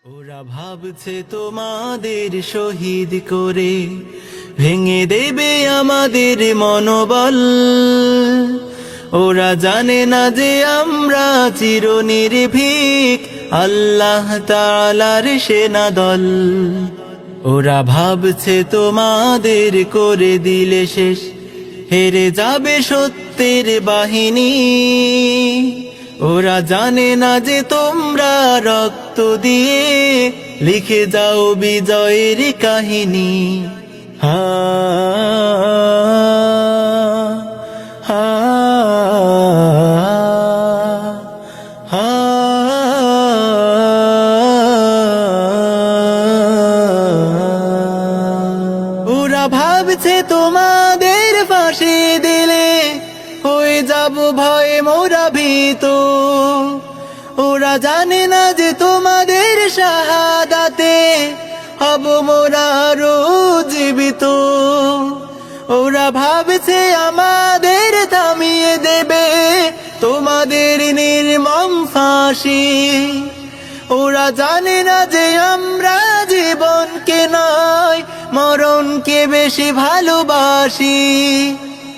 ওরা ভাবছে তোমাদের শহীদ করে ভেঙে দেবে আমাদের মনোবল। ওরা জানে না যে আমরা চিরনির্ভীক আল্লাহ তাআলার সেনাদল। ওরা ভাবছে তোমাদের করে দিলে শেষ, হেরে যাবে সত্যের বাহিনী। ওরা জানে না যে তোমরা রক্ত দিয়ে লিখে যাও বিজয়ের কাহিনী। হা হা হা ওরা ভাবছে তোমাদের ফাঁসি দিলে হয়ে যাব ভয়ে মোরা ভীত। ওরা জানে না যে তোমাদের শাহাদাতে হব মোরা আরো জীবিত। ওরা ভাবছে আমাদের থামিয়ে দেবে তোমাদের নির্মম ফাঁসি। ওরা জানে না যে আমরা জীবনকে নয় মরণকে বেশি ভালোবাসি।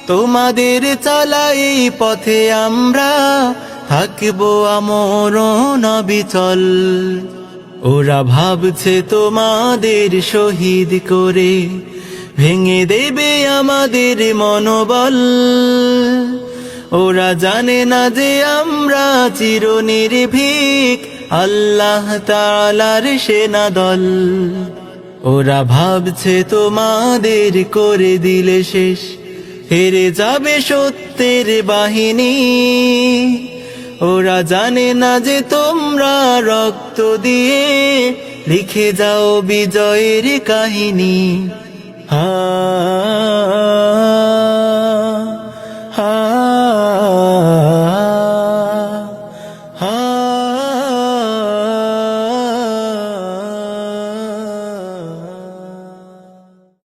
তোমাদের চালাই পথে আমরা থাকবো আমরণ অবিচল। ওরা ভাবছে তোমাদের শহীদ করে ভেঙে দেবে আমাদের মনোবল। ওরা জানে না যে আমরা চিরনির্ভীক আল্লাহ তাআলার সেনাদল। ওরা ভাবছে তোমাদের করে দিলে শেষ, হেরে যাবে সত্যের বাহিনী। ওরা জানে না যে তোমরা রক্ত দিয়ে লিখে যাও বিজয়ের কাহিনী। হা